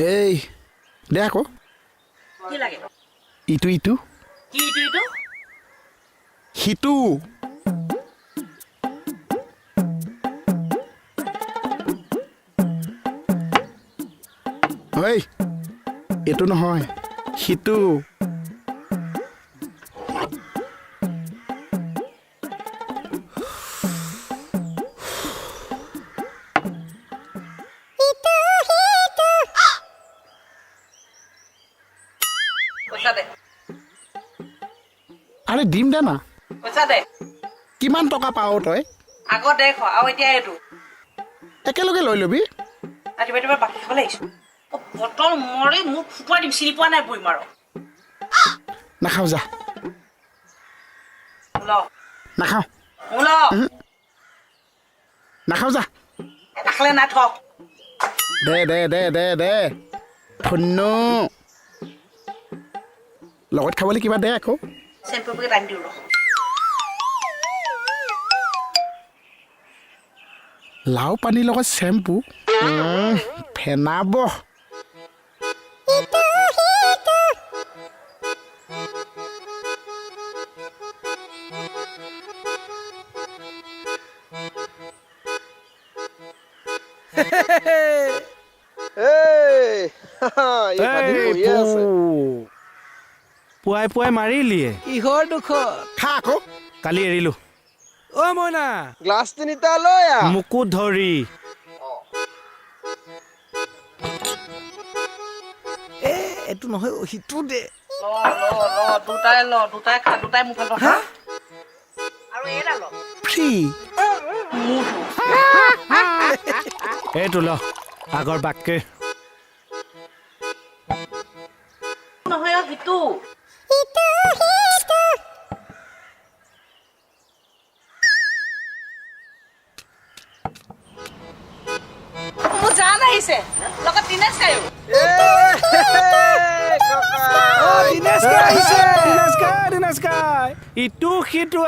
এই দে আকৌ কি লাগে ইটো ইটো কি ইটো সিটো ঐ এইটো নহয় সিটো পইচা দে আৰে দিম দে না পইচা দে কিমান টকা পাৱ তই আগত দেখ আৰু এতিয়া এইটো একেলগে লৈ ল'বি ৰাতিপুৱা বাকী খাবলৈ আহিছো বটল মৰি মোক ফুটুৱাই দিম চিনি পোৱা নাই বৈ মাৰ নাখাওঁ যা নাখাওঁ নাখাওঁ যা নাখালে নাই থ দে দে দে দে দে ধন্য লগত খাবলৈ কিবা দে আকৌ চেম্পু পেকেট আনি দিওঁ ৰ লাও পানীৰ লগত চেম্পু ফেনাব পুৱাই পুৱাই মাৰিলিয়ে কিহৰ দুখত খা আকৌ কালি এৰিলো অ মইনা গ্লাছ তিনিটা লৈ আহ মোকো ধৰি এইটো নহয় সিটো দে দুটাই খা দুটাই মোক ভাল পাওঁ আৰু এইডাল ল ফ্ৰী এইটো ল আগৰ বাক্যে নহয় সিটো মোৰ জান আহিছে লগত দিনেশ খায়ো ইটো সিটো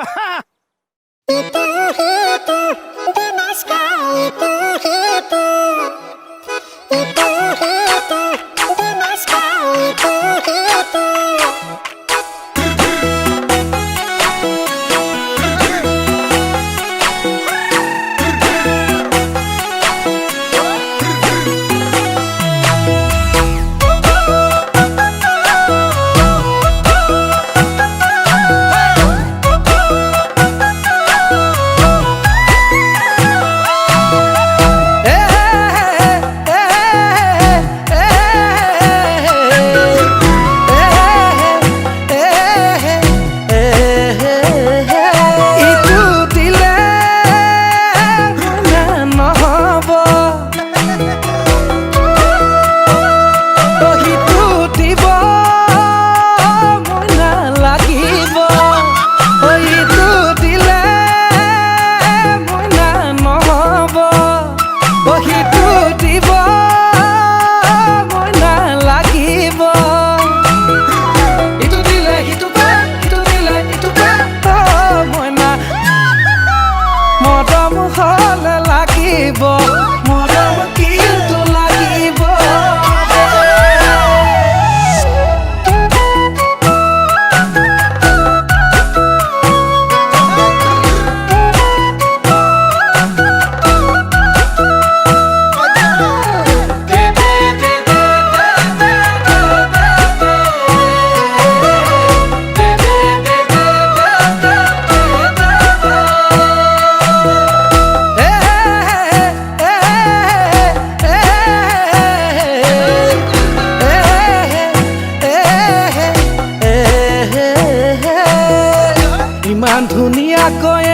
ইমান ধুনীয়াকৈ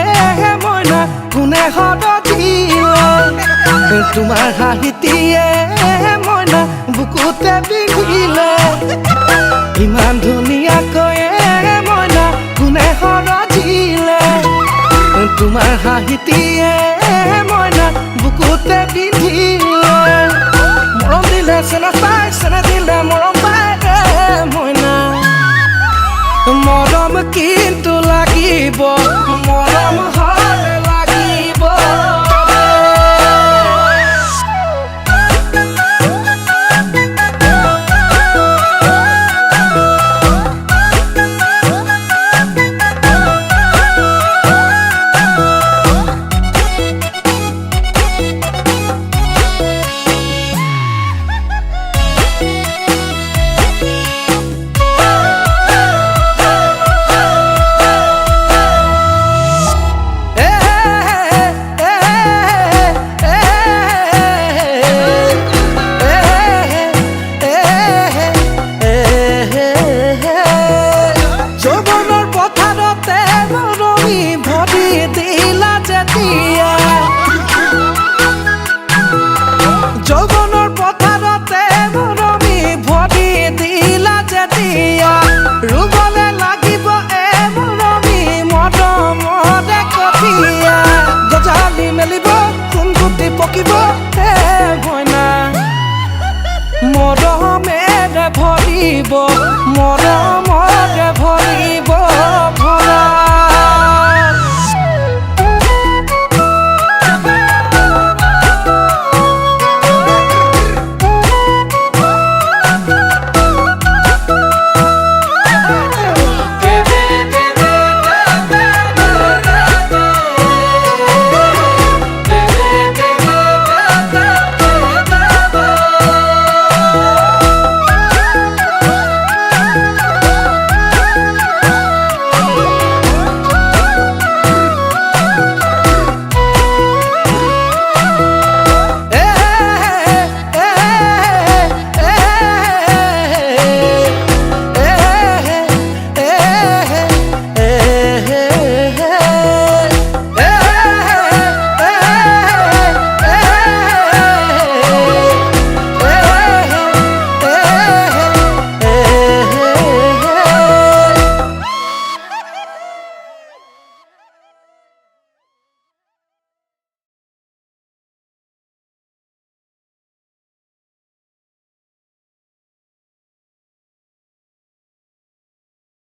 মইনা কোনে দিলে তোমাৰ হাঁহিটিয়ে মইনা বুকুতে বিন্ধিলে ইমান ধুনীয়াকৈ মইনা কোনে দিলে তোমাৰ হাঁহিটিয়ে মইনা বুকুতে বিন্ধিলে